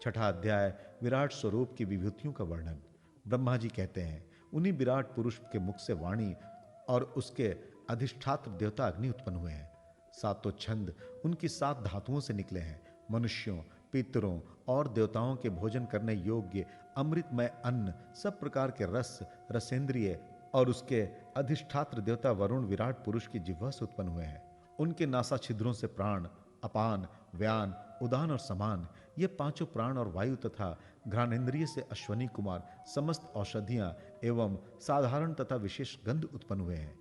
छठा अध्याय विराट स्वरूप की विभूतियों का वर्णन। ब्रह्मा जी कहते हैं, उन्हीं विराट पुरुष के मुख से वाणी और उसके अधिष्ठात्र देवता अग्नि उत्पन्न हुए हैं। सातों छंद उनकी सात धातुओं से निकले हैं। मनुष्यों, पितरों और देवताओं के भोजन करने योग्य अमृतमय अन्न, सब प्रकार के रस, रसेंद्रिय और उसके अधिष्ठात्र देवता वरुण विराट पुरुष की जिह्वा से उत्पन्न हुए हैं। उनके नासा छिद्रों से प्राण, अपान, व्यान, उदान और समान, ये पांचों प्राण और वायु तथा घ्राणेन्द्रिय से अश्वनी कुमार समस्त औषधियां एवं साधारण तथा विशेष गंध उत्पन्न हुए हैं।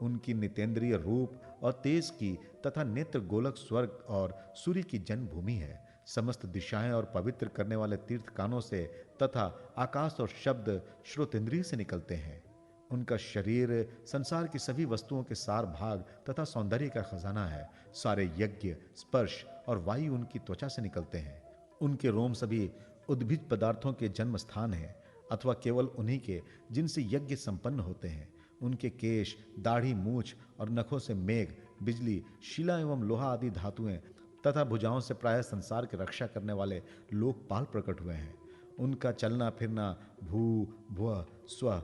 उनकी नितेंद्रिय रूप और तेज की तथा नेत्र गोलक स्वर्ग और सूर्य की जन्मभूमि है। समस्त दिशाएं और पवित्र करने वाले तीर्थ कानों से तथा आकाश और शब्द श्रोतेंद्रिय से निकलते हैं। उनका शरीर संसार की सभी वस्तुओं के सार भाग तथा सौंदर्य का खजाना है। सारे यज्ञ, स्पर्श और वायु उनकी त्वचा से निकलते हैं। उनके रोम सभी उद्भिज पदार्थों के जन्म स्थान है, अथवा केवल उन्हीं के जिनसे यज्ञ संपन्न होते हैं। उनके केश, दाढ़ी, मूछ और नखों से मेघ, बिजली, शिला एवं लोहा आदि धातुएं तथा भुजाओं से प्रायः संसार की रक्षा करने वाले लोकपाल प्रकट हुए हैं। उनका चलना फिरना भू, भुव, स्व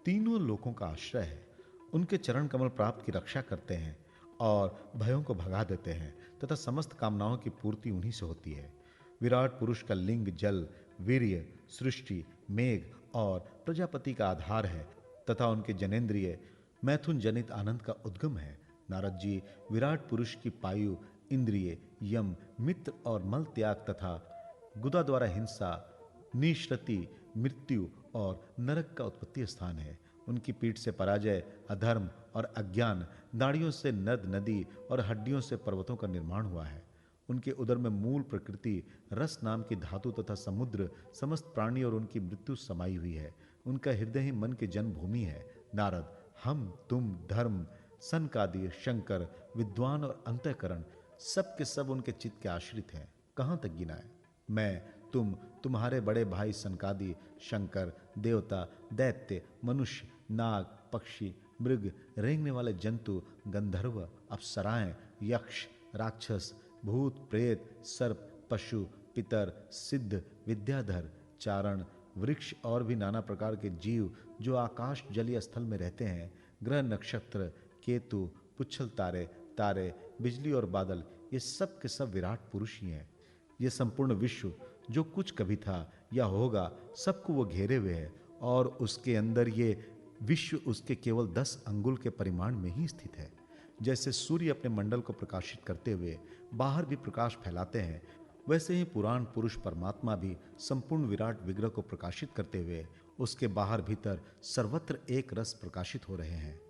तीनों लोकों का आश्रय है। उनके चरण कमल प्राप्त की रक्षा करते हैं और भयों को भगा देते हैं तथा समस्त कामनाओं की पूर्ति उन्हीं से होती है। विराट पुरुष का लिंग जल, वीर्य, सृष्टि, मेघ और प्रजापति का आधार है तथा उनके जनेन्द्रिय मैथुन जनित आनंद का उद्गम है। नारद जी विराट पुरुष की पायु, इंद्रिय, यम, मित्र और मल त्याग तथा गुदा द्वारा हिंसा, निश्रति, मृत्यु और नरक का उत्पत्ति स्थान है। उनकी पीठ से पराजय, अधर्म और अज्ञान, नाड़ियों से नद नदी और हड्डियों से पर्वतों का निर्माण हुआ है। उनके उदर में मूल प्रकृति, रस नाम की धातु तथा समुद्र, समस्त प्राणी और उनकी मृत्यु समाई हुई है। उनका हृदय ही मन की जन्मभूमि है। नारद, हम, तुम, धर्म, सनकादि, शंकर, विद्वान और अंतःकरण सब के सब उनके चित्त के आश्रित हैं। कहाँ तक गिनाए? मैं, तुम, तुम्हारे बड़े भाई सनकादि, शंकर, देवता, दैत्य, मनुष्य, नाग, पक्षी, मृग, रेंगने वाले जंतु, गंधर्व, अप्सराएं, यक्ष, राक्षस, भूत, प्रेत, सर्प, पशु, पितर, सिद्ध, विद्याधर, चारण, वृक्ष और भी नाना प्रकार के जीव जो आकाश जलीय स्थल में रहते हैं, ग्रह, नक्षत्र, केतु, पुच्छल तारे, तारे, बिजली और बादल, ये सब के सब विराट पुरुष ही हैं। ये संपूर्ण विश्व जो कुछ कभी था या होगा, सबको वो घेरे हुए है और उसके अंदर ये विश्व उसके केवल 10 अंगुल के परिमाण में ही स्थित है। जैसे सूर्य अपने मंडल को प्रकाशित करते हुए बाहर भी प्रकाश फैलाते हैं, वैसे ही पुराण पुरुष परमात्मा भी संपूर्ण विराट विग्रह को प्रकाशित करते हुए उसके बाहर भीतर सर्वत्र एक रस प्रकाशित हो रहे हैं।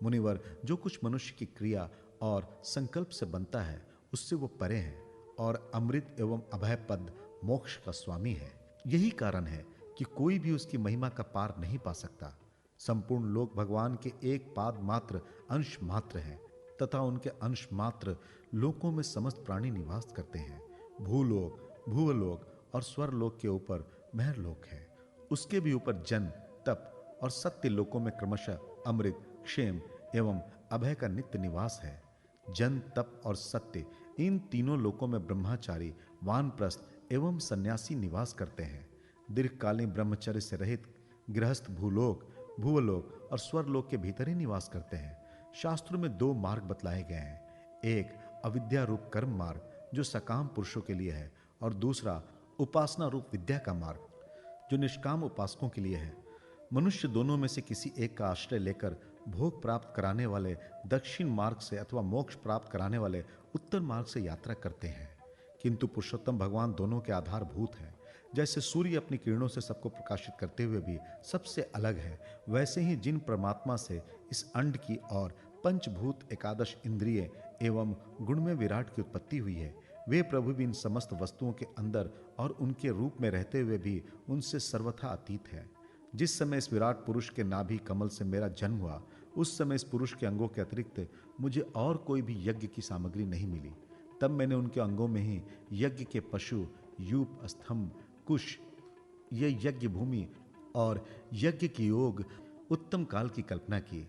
मुनिवर, जो कुछ मनुष्य की क्रिया और संकल्प से बनता है उससे वो परे हैं और अमृत एवं अभय पद मोक्ष का स्वामी है। यही कारण है कि कोई भी उसकी महिमा का पार नहीं पा सकता। संपूर्ण लोक भगवान के एक पाद मात्र अंश मात्र हैं तथा उनके अंश मात्र लोकों में समस्त प्राणी निवास करते हैं। भूलोक, भूवलोक और स्वरलोक के ऊपर महरलोक है। उसके भी ऊपर जन, तप और सत्य लोकों में क्रमशः अमृत, क्षेम एवं अभय का नित्य निवास है। जन, तप और सत्य, इन तीनों लोकों में ब्रह्मचारी, वानप्रस्थ एवं सन्यासी निवास करते हैं। दीर्घकालीन ब्रह्मचर्य से रहित गृहस्थ भूलोक, भूवलोक और स्वरलोक के भीतर ही निवास करते हैं। शास्त्रों में 2 मार्ग बतलाए गए हैं। एक अविद्या रूप कर्म मार्ग जो सकाम पुरुषों के लिए है और दूसरा उपासना रूप विद्या का मार्ग जो निष्काम उपासकों के लिए है। मनुष्य दोनों में से किसी एक का आश्रय लेकर भोग प्राप्त कराने वाले दक्षिण मार्ग से अथवा मोक्ष प्राप्त कराने वाले उत्तर मार्ग से यात्रा करते हैं। किंतु पुरुषोत्तम भगवान दोनों के आधारभूत हैं। जैसे सूर्य अपनी किरणों से सबको प्रकाशित करते हुए भी सबसे अलग है, वैसे ही जिन परमात्मा से इस अंड की और पंचभूत, एकादश इंद्रिय एवं गुणमय विराट की उत्पत्ति हुई है, वे प्रभु भी इन समस्त वस्तुओं के अंदर और उनके रूप में रहते हुए भी उनसे सर्वथा अतीत है। जिस समय इस विराट पुरुष के नाभि कमल से मेरा जन्म हुआ, उस समय इस पुरुष के अंगों के अतिरिक्त मुझे और कोई भी यज्ञ की सामग्री नहीं मिली। तब मैंने उनके अंगों में ही यज्ञ के पशु, यूप, स्तंभ, कुश, ये यज्ञ भूमि और यज्ञ की योग उत्तम काल की कल्पना की।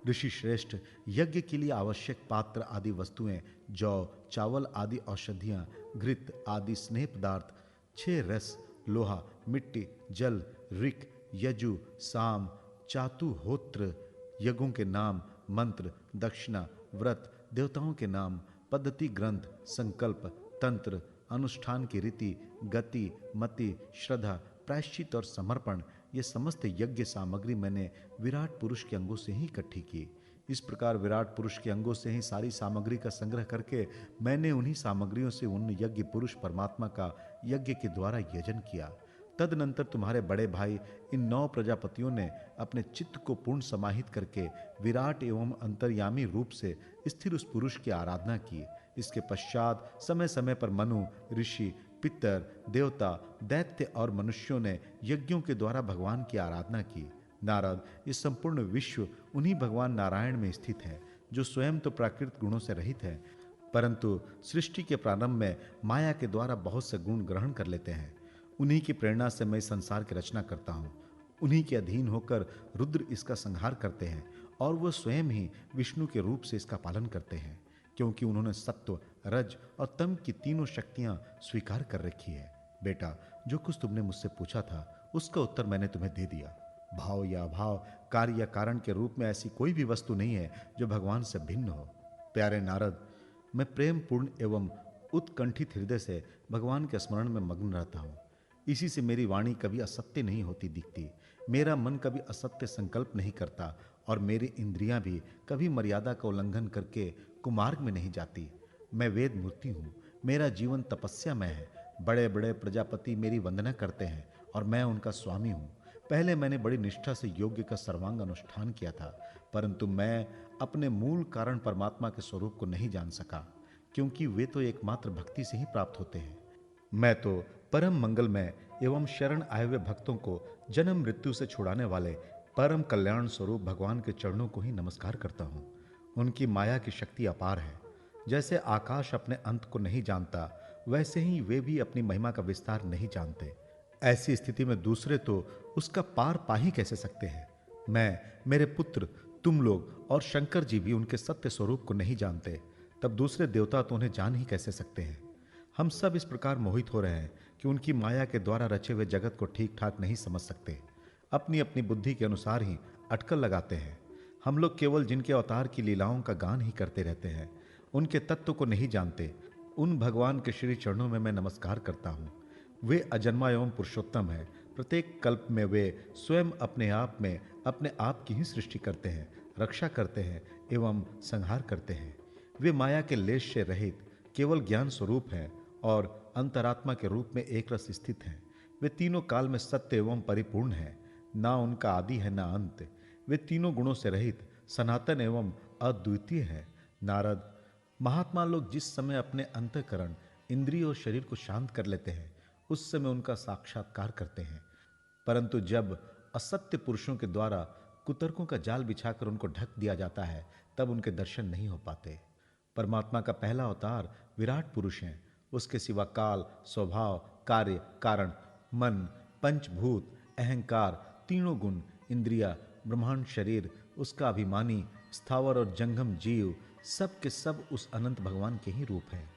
ऋषि श्रेष्ठ, यज्ञ के लिए आवश्यक पात्र आदि वस्तुएं, जौ, चावल आदि औषधियां, घृत आदि स्नेह पदार्थ, 6 रस, लोहा, मिट्टी, जल, ऋक, यजु, साम, चातु, होत्र, यज्ञों के नाम, मंत्र, दक्षिणा, व्रत, देवताओं के नाम, पद्धति, ग्रंथ, संकल्प, तंत्र, अनुष्ठान की रीति, गति, मति, श्रद्धा, प्रायश्चित और समर्पण, ये समस्त यज्ञ सामग्री मैंने विराट पुरुष के अंगों से ही इकट्ठी की। इस प्रकार विराट पुरुष के अंगों से ही सारी सामग्री का संग्रह करके मैंने उन्हीं सामग्रियों से उन यज्ञ पुरुष परमात्मा का यज्ञ के द्वारा यजन किया। तदनंतर तुम्हारे बड़े भाई इन 9 प्रजापतियों ने अपने चित्त को पूर्ण समाहित करके विराट एवं अंतर्यामी रूप से स्थिर उस पुरुष की आराधना की। इसके पश्चात समय समय पर मनु, ऋषि, पितर, देवता, दैत्य और मनुष्यों ने यज्ञों के द्वारा भगवान की आराधना की। नारद, इस संपूर्ण विश्व उन्हीं भगवान नारायण में स्थित है, जो स्वयं तो प्राकृत गुणों से रहित है, परंतु सृष्टि के प्रारंभ में माया के द्वारा बहुत से गुण ग्रहण कर लेते हैं। उन्हीं की प्रेरणा से मैं संसार की रचना करता हूँ। उन्हीं के अधीन होकर रुद्र इसका संहार करते हैं और वह स्वयं ही विष्णु के रूप से इसका पालन करते हैं, क्योंकि उन्होंने सत्व, रज और तम की तीनों शक्तियां स्वीकार कर रखी है। बेटा, जो कुछ तुमने मुझसे पूछा था उसका उत्तर मैंने तुम्हें दे दिया। भाव या अभाव, कार्य या कारण के रूप में ऐसी कोई भी वस्तु नहीं है जो भगवान से भिन्न हो। प्यारे नारद, मैं प्रेम पूर्ण एवं उत्कंठित हृदय से भगवान के स्मरण में मग्न रहता हूँ। इसी से मेरी वाणी कभी असत्य नहीं होती दिखती, मेरा मन कभी असत्य संकल्प नहीं करता और मेरी इंद्रियां भी कभी मर्यादा का उल्लंघन करके कुमार्ग में नहीं जाती। मैं वेद मूर्ति हूँ, मेरा जीवन तपस्या में है। बड़े बड़े प्रजापति मेरी वंदना करते हैं और मैं उनका स्वामी हूँ। पहले मैंने बड़ी निष्ठा से योग्य का सर्वांग अनुष्ठान किया था, परंतु मैं अपने मूल कारण परमात्मा के स्वरूप को नहीं जान सका, क्योंकि वे तो एकमात्र भक्ति से ही प्राप्त होते हैं। मैं तो परम मंगलमय एवं शरण आए हुए भक्तों को जन्म मृत्यु से छुड़ाने वाले परम कल्याण स्वरूप भगवान के चरणों को ही नमस्कार करता हूँ। उनकी माया की शक्ति अपार है। जैसे आकाश अपने अंत को नहीं जानता, वैसे ही वे भी अपनी महिमा का विस्तार नहीं जानते। ऐसी स्थिति में दूसरे तो उसका पार पा ही कैसे सकते हैं। मैं, मेरे पुत्र, तुम लोग और शंकर जी भी उनके सत्य स्वरूप को नहीं जानते, तब दूसरे देवता तो उन्हें जान ही कैसे सकते हैं। हम सब इस प्रकार मोहित हो रहे हैं कि उनकी माया के द्वारा रचे हुए जगत को ठीक ठाक नहीं समझ सकते, अपनी अपनी बुद्धि के अनुसार ही अटकल लगाते हैं। हम लोग केवल जिनके अवतार की लीलाओं का गान ही करते रहते हैं, उनके तत्व को नहीं जानते। उन भगवान के श्री चरणों में मैं नमस्कार करता हूँ। वे अजन्मा एवं पुरुषोत्तम है। प्रत्येक कल्प में वे स्वयं अपने आप में अपने आप की ही सृष्टि करते हैं, रक्षा करते हैं एवं संहार करते हैं। वे माया के लेश से रहित केवल ज्ञान स्वरूप हैं और अंतरात्मा के रूप में एक रस स्थित हैं। वे तीनों काल में सत्य एवं परिपूर्ण हैं, ना उनका आदि है ना अंत। वे तीनों गुणों से रहित सनातन एवं अद्वितीय हैं। नारद, महात्मा लोग जिस समय अपने अंतःकरण, इंद्रिय और शरीर को शांत कर लेते हैं, उस समय उनका साक्षात्कार करते हैं, परंतु जब असत्य पुरुषों के द्वारा कुतर्कों का जाल बिछाकर उनको ढक दिया जाता है, तब उनके दर्शन नहीं हो पाते। परमात्मा का पहला अवतार विराट पुरुष हैं। उसके सिवा काल, स्वभाव, कार्य, कारण, मन, पंचभूत, अहंकार, तीनों गुण, इंद्रिया, ब्रह्मांड शरीर, उसका अभिमानी, स्थावर और जंगम जीव, सब के सब उस अनंत भगवान के ही रूप हैं।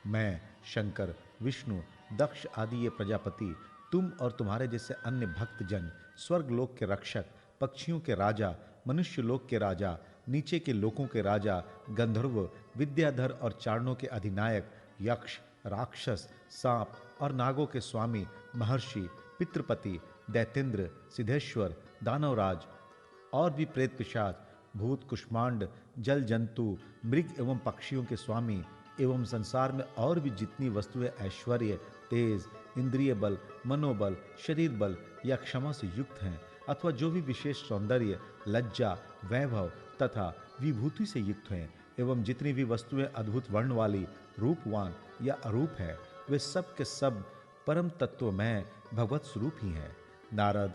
मैं, शंकर, विष्णु, दक्ष आदि ये प्रजापति, तुम और तुम्हारे जैसे अन्य भक्त जन, स्वर्ग लोक के रक्षक, पक्षियों के राजा, मनुष्य लोक के राजा, नीचे के लोकों के राजा, गंधर्व, विद्याधर और चारणों के अधिनायक, यक्ष, राक्षस, सांप और नागों के स्वामी, महर्षि, पितृपति, दैतेंद्र, सिद्धेश्वर, दानवराज और भी प्रेत, पिशाच, भूत, कुष्मांड, जल जंतु, मृग एवं पक्षियों के स्वामी एवं संसार में और भी जितनी वस्तुएं ऐश्वर्य, तेज, इंद्रिय बल, मनोबल, शरीर बल या क्षमा से युक्त हैं, अथवा जो भी विशेष सौंदर्य, लज्जा, वैभव तथा विभूति से युक्त हैं, एवं जितनी भी वस्तुएं अद्भुत वर्ण वाली, रूपवान या अरूप है, वे सब के सब परम तत्व में भगवत स्वरूप ही हैं। नारद,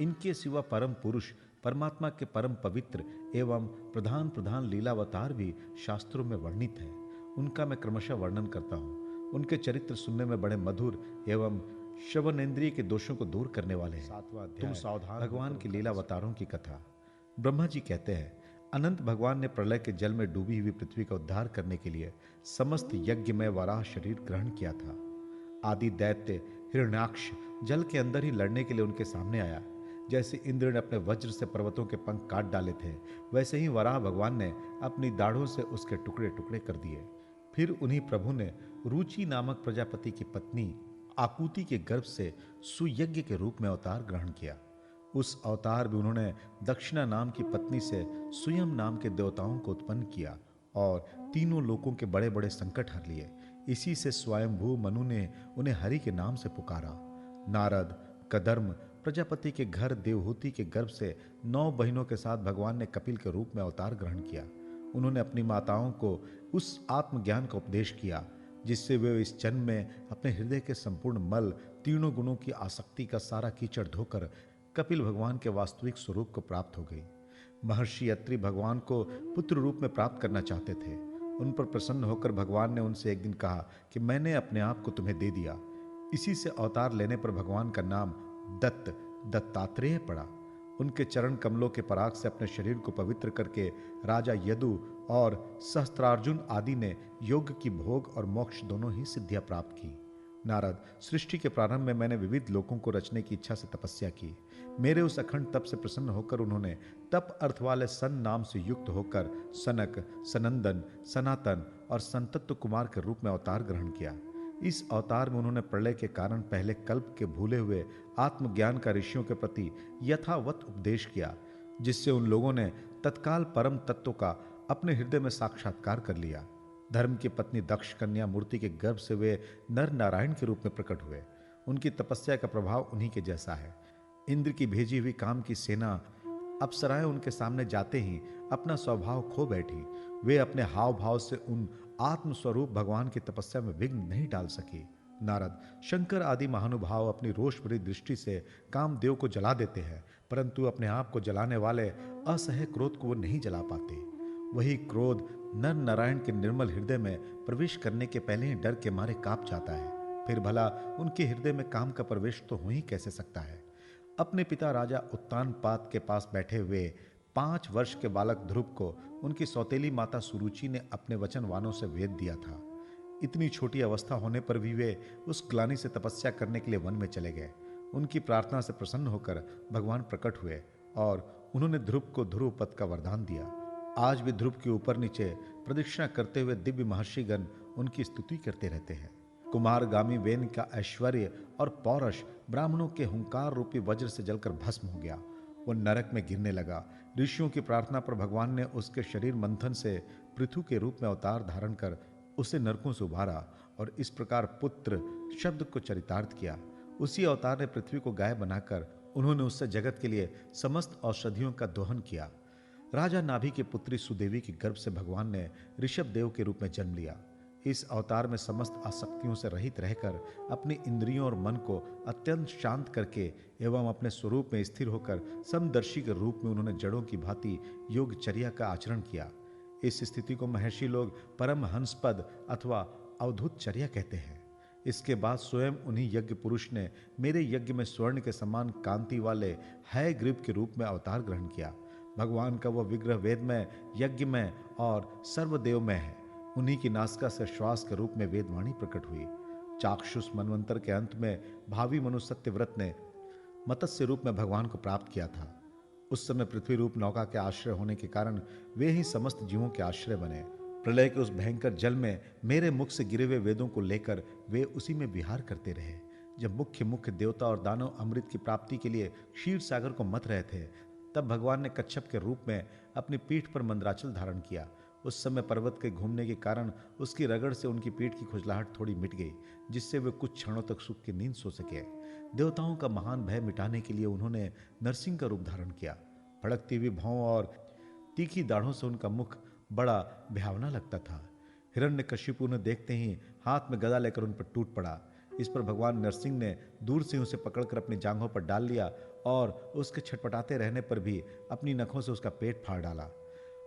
इनके सिवा परम पुरुष, परमात्मा के परम पवित्र एवं प्रधान प्रधान लीलावतार भी शास्त्रों में वर्णित हैं। उनका मैं क्रमशः वर्णन करता हूँ। उनके चरित्र सुनने में बड़े मधुर एवं श्रवणेन्द्रिय के दोषों को दूर करने वाले हैं। तुम सावधान, भगवान की लीलावतारों की कथा। ब्रह्मा जी कहते हैं, अनंत भगवान ने प्रलय के जल में डूबी हुई पृथ्वी का उद्धार करने के लिए समस्त यज्ञ में वराह शरीर ग्रहण किया था। आदि दैत्य हिरण्याक्ष जल के अंदर ही लड़ने के लिए उनके सामने आया। जैसे इंद्र ने अपने वज्र से पर्वतों के पंख काट डाले थे, वैसे ही वराह भगवान ने अपनी दाढ़ों से उसके टुकड़े टुकड़े कर दिए। फिर उन्हीं प्रभु ने रुचि नामक प्रजापति की पत्नी आकुति के गर्भ से सुयज्ञ के रूप में अवतार ग्रहण किया। उस अवतार में उन्होंने दक्षिणा नाम की पत्नी से सुयम नाम के देवताओं को उत्पन्न किया और तीनों लोकों के बड़े बड़े संकट हर लिए। इसी से स्वयंभू मनु ने उन्हें हरि के नाम से पुकारा। नारद, कदर्म प्रजापति के घर देवहूति के गर्भ से 9 बहनों के साथ भगवान ने कपिल के रूप में अवतार ग्रहण किया। उन्होंने अपनी माताओं को उस आत्मज्ञान का उपदेश किया जिससे वे इस जन्म में अपने हृदय के संपूर्ण मल, तीनों गुणों की आसक्ति का सारा कीचड़ धोकर कपिल भगवान के वास्तविक स्वरूप को प्राप्त हो गई। महर्षि अत्रि भगवान को पुत्र रूप में प्राप्त करना चाहते थे। उन पर प्रसन्न होकर भगवान ने उनसे एक दिन कहा कि मैंने अपने आप को तुम्हें दे दिया। इसी से अवतार लेने पर भगवान का नाम दत्तात्रेय पड़ा। उनके चरण कमलों के पराग से अपने शरीर को पवित्र करके राजा यदु और सहस्त्रार्जुन आदि ने योग की भोग और मोक्ष दोनों ही सिद्धियां प्राप्त की। नारद, सृष्टि के प्रारंभ में मैंने विविध लोकों को रचने की इच्छा से तपस्या की। मेरे उस अखंड तप से प्रसन्न होकर उन्होंने तप अर्थ वाले सन नाम से युक्त होकर सनक, सनंदन, सनातन और संतत्व कुमार के रूप में अवतार ग्रहण किया। इस अवतार में उन्होंने प्रलय के कारण पहले कल्प के भूले हुए आत्मज्ञान का ऋषियों के प्रति यथावत उपदेश किया, जिससे उन लोगों ने तत्काल परम तत्व का अपने हृदय में साक्षात्कार कर लिया। धर्म की पत्नी दक्ष कन्या मूर्ति के गर्भ से वे नर नारायण के रूप में प्रकट हुए। उनकी तपस्या का प्रभाव उन्हीं के जैसा है। इंद्र की भेजी हुई काम की सेना अप्सराएं उनके सामने जाते ही अपना स्वभाव खो बैठी। वे अपने हाव भाव से उन आत्मस्वरूप भगवान की तपस्या में विघ्न नहीं डाल सकी। नारद, शंकर आदि महानुभाव अपनी रोष भरी दृष्टि से कामदेव को जला देते हैं, परंतु अपने आप को जलाने वाले असह्य क्रोध को वो नहीं जला पाते। वही क्रोध नर नारायण के निर्मल हृदय में प्रवेश करने के पहले ही डर के मारे कांप जाता है। फिर भला उनके हृदय में काम का प्रवेश तो हो ही कैसे सकता है। अपने पिता राजा उत्तानपाद के पास बैठे हुए 5 वर्ष के बालक ध्रुव को उनकी सौतेली माता सुरुचि ने अपने वचन वाणों से वेद दिया था। इतनी छोटी अवस्था होने पर भी वे उस ग्लानि से तपस्या करने के लिए वन में चले गए। उनकी प्रार्थना से प्रसन्न होकर भगवान प्रकट हुए और उन्होंने ध्रुव को ध्रुव पद का वरदान दिया। आज भी ध्रुव के ऊपर नीचे प्रदक्षिणा करते हुए दिव्य महर्षिगण उनकी स्तुति करते रहते हैं। कुमारगामी वेन का ऐश्वर्य और पौरुष ब्राह्मणों के हुंकार रूपी वज्र से जलकर भस्म हो गया। वो नरक में गिरने लगा। ऋषियों की प्रार्थना पर भगवान ने उसके शरीर मंथन से पृथु के रूप में अवतार धारण कर उसे नरकों से उभारा और इस प्रकार पुत्र शब्द को चरितार्थ किया। उसी अवतार ने पृथ्वी को गाय बनाकर उन्होंने उससे जगत के लिए समस्त औषधियों का दोहन किया। राजा नाभि की पुत्री सुदेवी के गर्भ से भगवान ने ऋषभ देव के रूप में जन्म लिया। इस अवतार में समस्त आसक्तियों से रहित रहकर अपनी इंद्रियों और मन को अत्यंत शांत करके एवं अपने स्वरूप में स्थिर होकर समदर्शी के रूप में उन्होंने जड़ों की भांति योगचर्या का आचरण किया। इस स्थिति को महर्षि लोग परम हंसपद अथवा अवधूत चर्या कहते हैं। इसके बाद स्वयं उन्हीं यज्ञ पुरुष ने मेरे यज्ञ में स्वर्ण के समान कांति वाले हयग्रीव के रूप में अवतार ग्रहण किया। भगवान का वह विग्रह वेद में, यज्ञ में और सर्वदेव में है। उन्हीं की नासिका से श्वास के रूप में वेदवाणी प्रकट हुई। चाक्षुष मनवंतर के अंत में भावी मनु सत्यव्रत ने मत्स्य रूप में भगवान को प्राप्त किया था। उस समय पृथ्वी रूप नौका के आश्रय होने के कारण वे ही समस्त जीवों के आश्रय बने। प्रलय के उस भयंकर जल में मेरे मुख से गिरे हुए वेदों को लेकर वे उसी में विहार करते रहे। जब मुख्य मुख्य देवता और दानव अमृत की प्राप्ति के लिए क्षीर सागर को मथ रहे थे, तब भगवान ने कच्छप के रूप में अपनी पीठ पर मंदराचल धारण किया। उस समय पर्वत के घूमने के कारण उसकी रगड़ से उनकी पीठ की खुजलाहट थोड़ी मिट गई, जिससे वे कुछ क्षणों तक सुख की नींद सो सके। देवताओं का महान भय मिटाने के लिए उन्होंने नरसिंह का रूप धारण किया। भड़कती हुई भौं और तीखी दाढ़ों से उनका मुख बड़ा भयावना लगता था। हिरण्यकशिपु ने देखते ही हाथ में गदा लेकर उन पर टूट पड़ा। इस पर भगवान नरसिंह ने दूर से उसे पकड़कर अपनी जांघों पर डाल लिया और उसके छटपटाते रहने पर भी अपनी नखों से उसका पेट फाड़ डाला।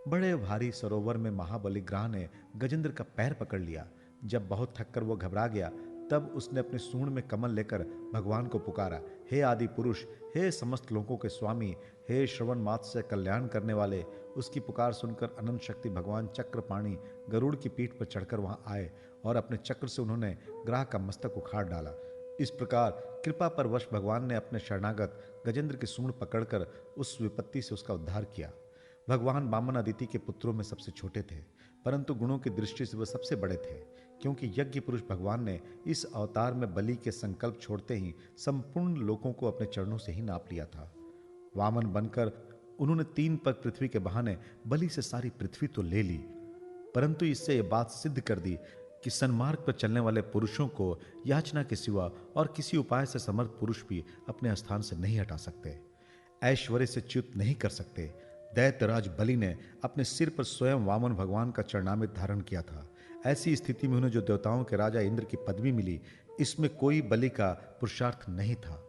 बड़े भारी सरोवर में महाबलिग्राह ने गजेंद्र का पैर पकड़ लिया। जब बहुत थककर वो घबरा गया, तब उसने अपने सूंड में कमल लेकर भगवान को पुकारा, हे आदि पुरुष, हे समस्त लोकों के स्वामी, हे श्रवण मात्र से कल्याण करने वाले। उसकी पुकार सुनकर अनंत शक्ति भगवान चक्रपाणी गरुड़ की पीठ पर चढ़कर वहां आए और अपने चक्र से उन्होंने ग्राह का मस्तक उखाड़ डाला। इस प्रकार कृपा परवश भगवान ने अपने शरणागत गजेंद्र की सूंड पकड़कर उस विपत्ति से उसका उद्धार किया। भगवान वामन अदिति के पुत्रों में सबसे छोटे थे, परंतु गुणों की दृष्टि से वह सबसे बड़े थे, क्योंकि यज्ञ पुरुष भगवान ने इस अवतार में बलि के संकल्प छोड़ते ही संपूर्ण लोगों को अपने चरणों से ही नाप लिया था। वामन बनकर उन्होंने 3 पग पृथ्वी के बहाने बलि से सारी पृथ्वी तो ले ली, परंतु इससे यह बात सिद्ध कर दी कि सन्मार्ग पर चलने वाले पुरुषों को याचना के सिवा और किसी उपाय से समर्थ पुरुष भी अपने स्थान से नहीं हटा सकते, ऐश्वर्य से च्युत नहीं कर सकते। दैत्यराज बलि ने अपने सिर पर स्वयं वामन भगवान का चरणामृत धारण किया था। ऐसी स्थिति में उन्हें जो देवताओं के राजा इंद्र की पदवी मिली, इसमें कोई बलि का पुरुषार्थ नहीं था।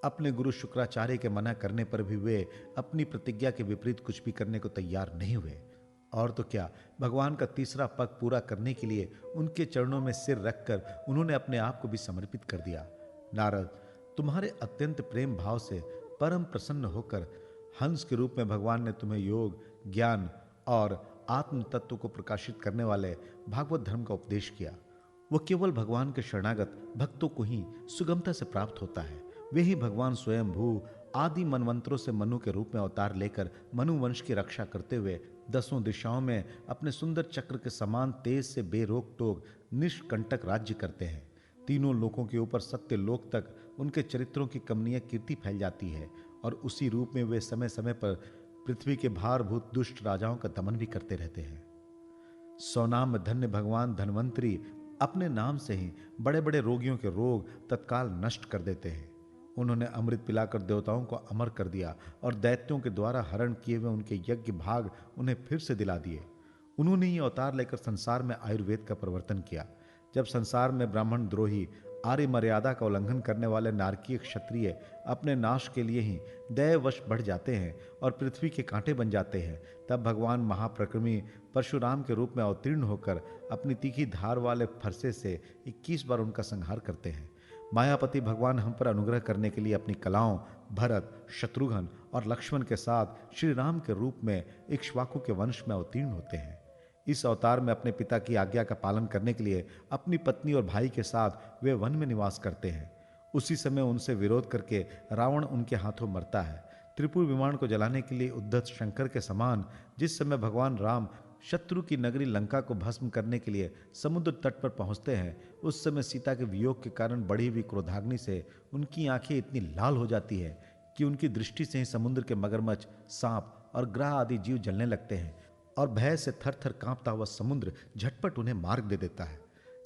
अपने गुरु शुक्राचार्य के मना करने पर भी वे अपनी प्रतिज्ञा के विपरीत कुछ भी करने को तैयार नहीं हुए। और तो क्या, भगवान का तीसरा पग पूरा करने के लिए उनके चरणों में सिर रखकर उन्होंने अपने आप को भी समर्पित कर दिया। नारद, तुम्हारे अत्यंत प्रेम भाव से परम प्रसन्न होकर हंस के रूप में भगवान ने तुम्हें योग, ज्ञान और आत्म तत्व को प्रकाशित करने वाले भागवत धर्म का उपदेश किया। वह केवल भगवान के शरणागत भक्तों को ही सुगमता से प्राप्त होता है। वे ही भगवान स्वयं भू आदि मनवंतरों से मनु के रूप में अवतार लेकर मनु वंश की रक्षा करते हुए 10 दिशाओं में अपने सुंदर चक्र के समान तेज से बेरोक टोक निष्कंटक राज्य करते हैं। तीनों लोकों के ऊपर सत्य लोक तक उनके चरित्रों की कमनीय कीर्ति फैल जाती है और उसी रूप में वे समय समय पर पृथ्वी के भारभूत दुष्ट राजाओं का दमन भी करते रहते हैं। स्वनाम धन्य भगवान धन्वंतरी अपने नाम से ही बड़े बड़े रोगियों के रोग तत्काल नष्ट कर देते हैं। उन्होंने अमृत पिलाकर देवताओं को अमर कर दिया और दैत्यों के द्वारा हरण किए हुए उनके यज्ञ भाग उन्हें फिर से दिला दिए। उन्होंने ये अवतार लेकर संसार में आयुर्वेद का प्रवर्तन किया। जब संसार में ब्राह्मण द्रोही, आर्य मर्यादा का उल्लंघन करने वाले नारकीय क्षत्रिय अपने नाश के लिए ही दैववश बढ़ जाते हैं और पृथ्वी के कांटे बन जाते हैं, तब भगवान महाप्रक्रमी परशुराम के रूप में अवतीर्ण होकर अपनी तीखी धार वाले फरसे से 21 बार उनका संहार करते हैं। मायापति भगवान हम पर अनुग्रह करने के लिए अपनी कलाओं भरत, शत्रुघ्न और लक्ष्मण के साथ श्री राम के रूप में इक्ष्वाकु के वंश में अवतीर्ण होते हैं। इस अवतार में अपने पिता की आज्ञा का पालन करने के लिए अपनी पत्नी और भाई के साथ वे वन में निवास करते हैं। उसी समय उनसे विरोध करके रावण उनके हाथों मरता है। त्रिपुर विमान को जलाने के लिए उद्धत शंकर के समान जिस समय भगवान राम शत्रु की नगरी लंका को भस्म करने के लिए समुद्र तट पर पहुंचते हैं, उस समय सीता के वियोग के कारण बढ़ी हुई क्रोधाग्नि से उनकी आंखें इतनी लाल हो जाती है कि उनकी दृष्टि से ही समुद्र के मगरमच्छ, सांप और ग्रह आदि जीव जलने लगते हैं और भय से थर थर कांपता हुआ समुद्र झटपट उन्हें मार्ग दे देता है।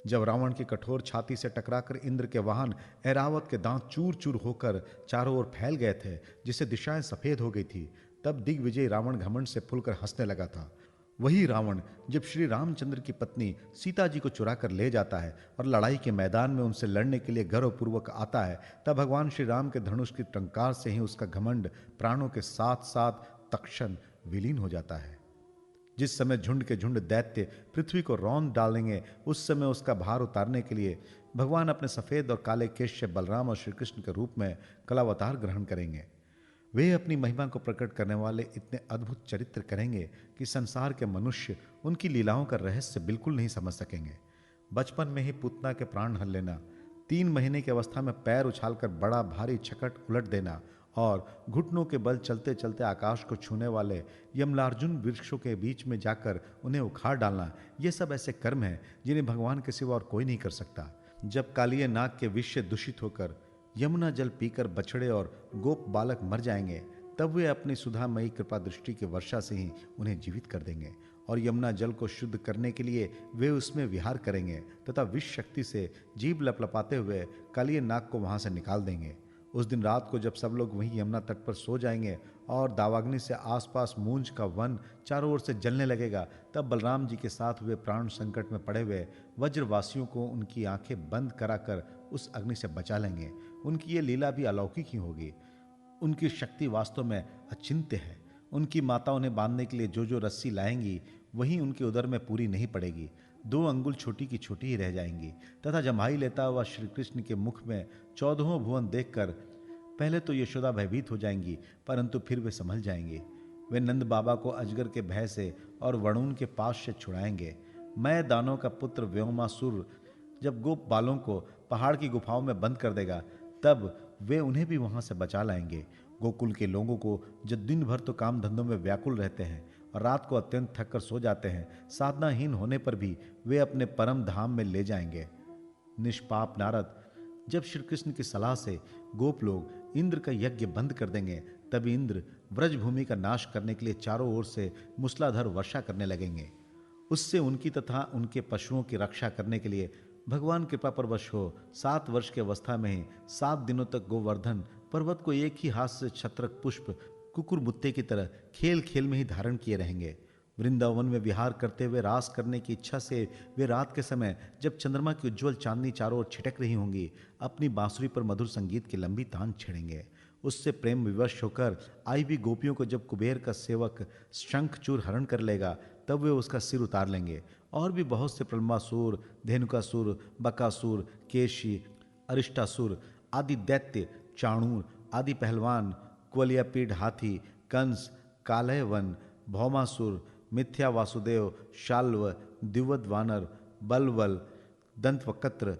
जब रावण की कठोर छाती से टकराकर इंद्र के वाहन ऐरावत के दांत चूर चूर होकर चारों ओर फैल गए थे, जिससे दिशाएं सफेद हो गई थी, तब दिग्विजय रावण घमंड से फूलकर हंसने लगा था। वही रावण जब श्री रामचंद्र की पत्नी सीता जी को चुरा कर ले जाता है और लड़ाई के मैदान में उनसे लड़ने के लिए गर्वपूर्वक आता है, तब भगवान श्री राम के धनुष की टंकार से ही उसका घमंड प्राणों के साथ साथ तत्क्षण विलीन हो जाता है। जिस समय झुंड के झुंड दैत्य पृथ्वी को रौंद डालेंगे, उस समय उसका भार उतारने के लिए भगवान अपने सफेद और काले केश से बलराम और श्री कृष्ण के रूप में कलावतार ग्रहण करेंगे। वे अपनी महिमा को प्रकट करने वाले इतने अद्भुत चरित्र करेंगे कि संसार के मनुष्य उनकी लीलाओं का रहस्य बिल्कुल नहीं समझ सकेंगे। बचपन में ही पूतना के प्राण हर लेना, 3 महीने की अवस्था में पैर उछालकर बड़ा भारी छकट उलट देना और घुटनों के बल चलते चलते आकाश को छूने वाले यमलार्जुन वृक्षों के बीच में जाकर उन्हें उखाड़ डालना, ये सब ऐसे कर्म हैं जिन्हें भगवान के सिवा और कोई नहीं कर सकता। जब कालिये नाग के विष से दूषित होकर यमुना जल पीकर बछड़े और गोप बालक मर जाएंगे, तब वे अपनी सुधामयी कृपा दृष्टि की वर्षा से ही उन्हें जीवित कर देंगे और यमुना जल को शुद्ध करने के लिए वे उसमें विहार करेंगे तथा विष शक्ति से जीभ लपलपाते हुए कालिये नाग को वहां से निकाल देंगे। उस दिन रात को जब सब लोग वहीं यमुना तट पर सो जाएंगे और दावाग्नि से आसपास मूंज का वन चारों ओर से जलने लगेगा, तब बलराम जी के साथ हुए प्राण संकट में पड़े हुए वज्रवासियों को उनकी आंखें बंद कराकर उस अग्नि से बचा लेंगे। उनकी ये लीला भी अलौकिक ही होगी। उनकी शक्ति वास्तव में अचिंत्य है। उनकी माता उन्हें बांधने के लिए जो जो रस्सी लाएंगी, वही उनके उदर में पूरी नहीं पड़ेगी, 2 अंगुल छोटी की छोटी ही रह जाएंगी तथा जम्हाई लेता हुआ श्री कृष्ण के मुख में 14 भुवन देखकर पहले तो यशोदा भयभीत हो जाएंगी, परंतु फिर वे संभल जाएंगे। वे नंद बाबा को अजगर के भय से और वरुण के पास से छुड़ाएंगे। मैं दानव का पुत्र व्योमासुर जब गोप बालों को पहाड़ की गुफाओं में बंद कर देगा, तब वे उन्हें भी वहां से बचा लाएंगे। गोकुल के लोगों को जो दिन भर तो काम धंधों में व्याकुल रहते हैं और रात को अत्यंत थक कर सो जाते हैं, साधनाहीन होने पर भी वे अपने परम धाम में ले जाएंगे। निष्पाप नारद, जब श्री कृष्ण की सलाह से गोप लोग इंद्र का यज्ञ बंद कर देंगे, तब इंद्र व्रजभूमि का नाश करने के लिए चारों ओर से मूसलाधार वर्षा करने लगेंगे। उससे उनकी तथा उनके पशुओं की रक्षा करने के लिए भगवान कृपा परवश हो 7 वर्ष की अवस्था में ही 7 दिनों तक गोवर्धन पर्वत को एक ही हाथ से छत्रक पुष्प कुकुर मुत्ते की तरह खेल खेल में ही धारण किए रहेंगे। वृंदावन में विहार करते हुए रास करने की इच्छा से वे रात के समय, जब चंद्रमा की उज्ज्वल चांदनी चारों ओर छिटक रही होंगी, अपनी बांसुरी पर मधुर संगीत की लंबी तान छेड़ेंगे। उससे प्रेम विवश होकर आई भी गोपियों को जब कुबेर का सेवक शंखचूर हरण कर लेगा, तब वे उसका सिर उतार लेंगे। और भी बहुत से प्रलंबासुर, धेनुकासुर, बकासुर, केशी, अरिष्टासुर आदि दैत्य, चाणूर आदि पहलवान, क्वलियापीड हाथी, कंस, कालयवन, भौमासुर, मिथ्या वासुदेव, शाल्व, द्विवद वानर, बलवल, दंतवक्त्र,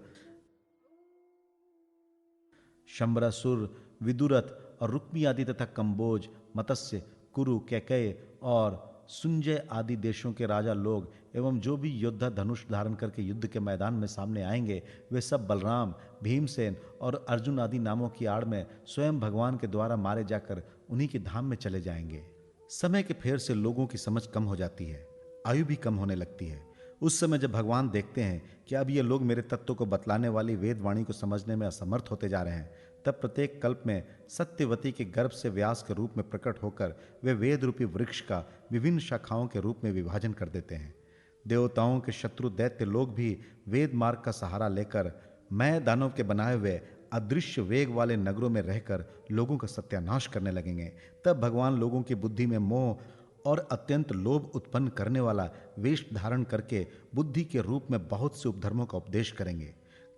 शंबरासुर, विदुरथ और रुक्मी आदि तथा कंबोज, मत्स्य, कुरु, कैकय और सुंजय आदि देशों के राजा लोग एवं जो भी योद्धा धनुष धारण करके युद्ध के मैदान में सामने आएंगे, वे सब बलराम, भीमसेन और अर्जुन आदि नामों की आड़ में स्वयं भगवान के द्वारा मारे जाकर उन्हीं के धाम में चले जाएंगे। समय के फेर से लोगों की समझ कम हो जाती है, आयु भी कम होने लगती है। उस समय जब भगवान देखते हैं कि अब ये लोग मेरे तत्व को बतलाने वाली वेदवाणी को समझने में असमर्थ होते जा रहे हैं, तब प्रत्येक कल्प में सत्यवती के गर्भ से व्यास के रूप में प्रकट होकर वे वेद रूपी वृक्ष का विभिन्न शाखाओं के रूप में विभाजन कर देते हैं। देवताओं के शत्रु दैत्य लोग भी वेद मार्ग का सहारा लेकर मैं दानव के बनाए हुए अदृश्य वेग वाले नगरों में रहकर लोगों का सत्यानाश करने लगेंगे। तब भगवान लोगों की बुद्धि में मोह और अत्यंत लोभ उत्पन्न करने वाला वेश धारण करके बुद्धि के रूप में बहुत से उपधर्मों का उपदेश करेंगे।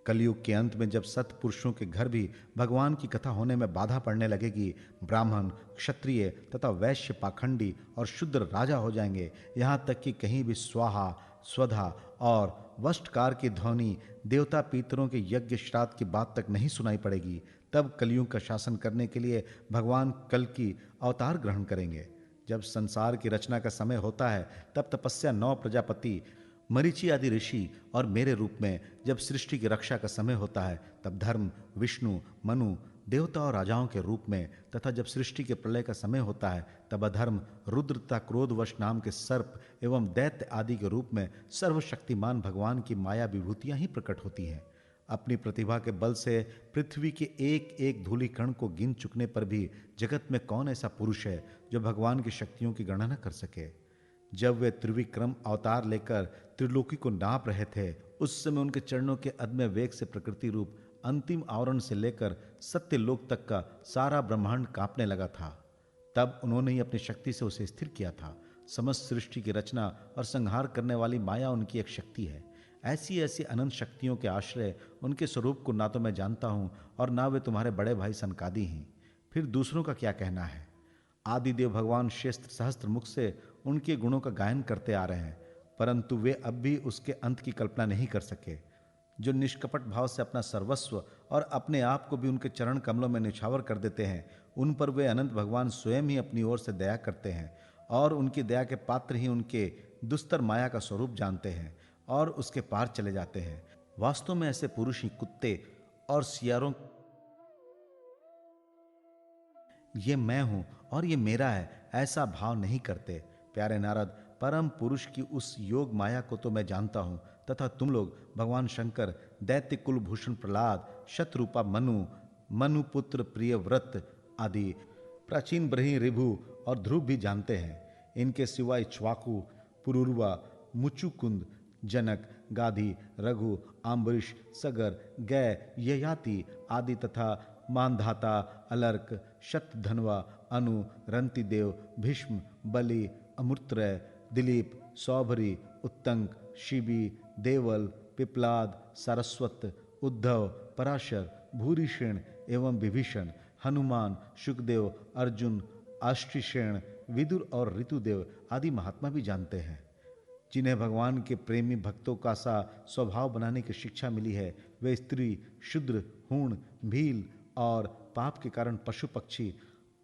कलयुग के अंत में जब सत्पुरुषों के घर भी भगवान की कथा होने में बाधा पड़ने लगेगी, ब्राह्मण, क्षत्रिय तथा वैश्य पाखंडी और शूद्र राजा हो जाएंगे। यहाँ तक कि कहीं भी स्वाहा, स्वधा और वष्टकार की ध्वनि देवता पितरों के यज्ञ श्राद्ध की बात तक नहीं सुनाई पड़ेगी। तब कलयुग का शासन करने के लिए भगवान कल की अवतार ग्रहण करेंगे। जब संसार की रचना का समय होता है, तब तपस्या 9 प्रजापति, मरीचि आदि ऋषि और मेरे रूप में जब सृष्टि की रक्षा का समय होता है, तब धर्म, विष्णु, मनु, देवता और राजाओं के रूप में, तथा जब सृष्टि के प्रलय का समय होता है, तब अधर्म, रुद्र तथा क्रोधवश नाम के सर्प एवं दैत्य आदि के रूप में सर्वशक्तिमान भगवान की माया विभूतियां ही प्रकट होती हैं। अपनी प्रतिभा के बल से पृथ्वी के एक एक धूलि कण को गिन चुकने पर भी जगत में कौन ऐसा पुरुष है जो भगवान की शक्तियों की गणना न कर सके। जब वे त्रिविक्रम अवतार लेकर त्रिलोकी को नाप रहे थे, उस समय उनके चरणों के अदम्य वेग से प्रकृति रूप अंतिम आवरण से लेकर सत्यलोक तक का सारा ब्रह्मांड कांपने लगा था। तब उन्होंने ही अपनी शक्ति से उसे स्थिर किया था। समस्त सृष्टि की रचना और संहार करने वाली माया उनकी एक शक्ति है। ऐसी ऐसी अनंत शक्तियों के आश्रय उनके स्वरूप को ना तो मैं जानता हूं और ना वे तुम्हारे बड़े भाई सनकादि हैं। फिर दूसरों का क्या कहना है। आदिदेव भगवान शेष सहस्त्र मुख से उनके गुणों का गायन करते आ रहे हैं, परंतु वे अब भी उसके अंत की कल्पना नहीं कर सके। जो निष्कपट भाव से अपना सर्वस्व और अपने आप को भी उनके चरण कमलों में निछावर कर देते हैं, उन पर वे अनंत भगवान स्वयं ही अपनी ओर से दया करते हैं और उनकी दया के पात्र ही उनके दुस्तर माया का स्वरूप जानते हैं और उसके पार चले जाते हैं। वास्तव में ऐसे पुरुष ही कुत्ते और सियारों ये मैं हूं और ये मेरा है ऐसा भाव नहीं करते। प्यारे नारद, परम पुरुष की उस योग माया को तो मैं जानता हूं, तथा तुम लोग भगवान शंकर, दैत्य कुलभूषण प्रहलाद, शतरूपा मनु, मनुपुत्र प्रियव्रत आदि प्राचीन ब्रही ऋभु और ध्रुव भी जानते हैं। इनके सिवा इक्ष्वाकु, पुरुरवा, मुचुकुंद, जनक, गाधी, रघु, आम्बरीश, सगर, गय, ययाति आदि तथा मानधाता, अलर्क, शतधन्वा, अनु, रंतिदेव, भीष्म, बलि, अमृतरय, दिलीप, सौभरी, उत्तंक, शिबी, देवल, पिपलाद, सारस्वत, उद्धव, पराशर, भूरिशेण एवं विभीषण, हनुमान, शुकदेव, अर्जुन, आष्टिशेण, विदुर और ऋतुदेव आदि महात्मा भी जानते हैं। जिन्हें भगवान के प्रेमी भक्तों का सा स्वभाव बनाने की शिक्षा मिली है, वे स्त्री, शूद्र, हूण, भील और पाप के कारण पशु पक्षी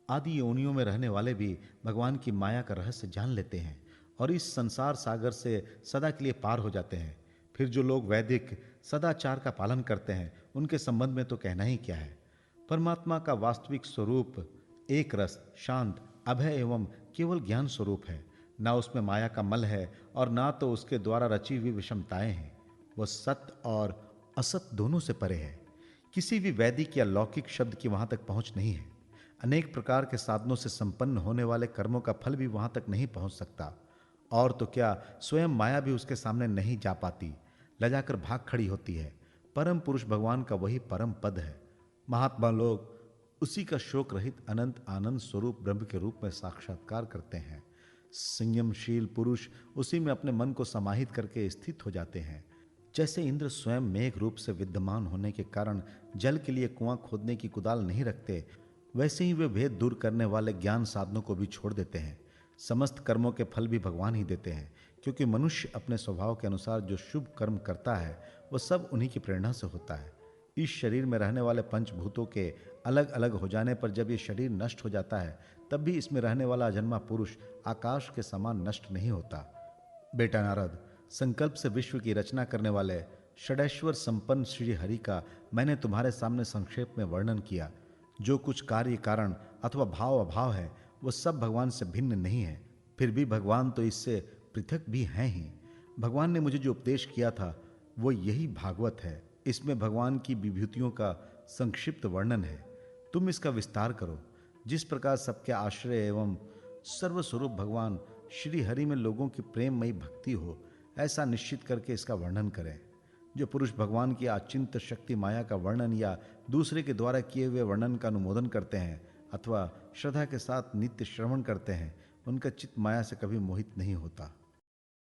आदि योनियों में रहने वाले भी भगवान की माया का रहस्य जान लेते हैं और इस संसार सागर से सदा के लिए पार हो जाते हैं। फिर जो लोग वैदिक सदाचार का पालन करते हैं, उनके संबंध में तो कहना ही क्या है। परमात्मा का वास्तविक स्वरूप एक रस, शांत, अभय एवं केवल ज्ञान स्वरूप है। ना उसमें माया का मल है और ना तो उसके द्वारा रची हुई विषमताएं हैं। वह सत्य और असत दोनों से परे है। किसी भी वैदिक या लौकिक शब्द की वहां तक पहुंच नहीं है। अनेक प्रकार के साधनों से संपन्न होने वाले कर्मों का फल भी वहां तक नहीं पहुंच सकता। और तो क्या, स्वयं माया भी उसके सामने नहीं जा पाती, लजाकर भाग खड़ी होती है। परम पुरुष भगवान का वही परम पद है। महात्मा लोग उसी का शोक रहित अनंत आनंद स्वरूप ब्रह्म के रूप में साक्षात्कार करते हैं। संयमशील पुरुष उसी में अपने मन को समाहित करके स्थित हो जाते हैं। जैसे इंद्र स्वयं मेघ रूप से विद्यमान होने के कारण जल के लिए कुआं खोदने की कुदाल नहीं रखते, वैसे ही वे भेद दूर करने वाले ज्ञान साधनों को भी छोड़ देते हैं। समस्त कर्मों के फल भी भगवान ही देते हैं, क्योंकि मनुष्य अपने स्वभाव के अनुसार जो शुभ कर्म करता है वह सब उन्हीं की प्रेरणा से होता है। इस शरीर में रहने वाले पंचभूतों के अलग अलग हो जाने पर जब ये शरीर नष्ट हो जाता है, तब भी इसमें रहने वाला अजन्मा पुरुष आकाश के समान नष्ट नहीं होता। बेटा नारद, संकल्प से विश्व की रचना करने वाले षडैश्वर संपन्न श्री हरि का मैंने तुम्हारे सामने संक्षेप में वर्णन किया। जो कुछ कार्य कारण अथवा भाव अभाव है, वो सब भगवान से भिन्न नहीं है। फिर भी भगवान तो इससे पृथक भी हैं ही। भगवान ने मुझे जो उपदेश किया था वो यही भागवत है। इसमें भगवान की विभूतियों का संक्षिप्त वर्णन है। तुम इसका विस्तार करो। जिस प्रकार सबके आश्रय एवं सर्वस्वरूप भगवान श्री हरि में लोगों की प्रेममयी भक्ति हो, ऐसा निश्चित करके इसका वर्णन करें। जो पुरुष भगवान की अचिंत शक्ति माया का वर्णन या दूसरे के द्वारा किए हुए वर्णन का अनुमोदन करते हैं अथवा श्रद्धा के साथ नित्य श्रवण करते हैं, उनका चित्त माया से कभी मोहित नहीं होता।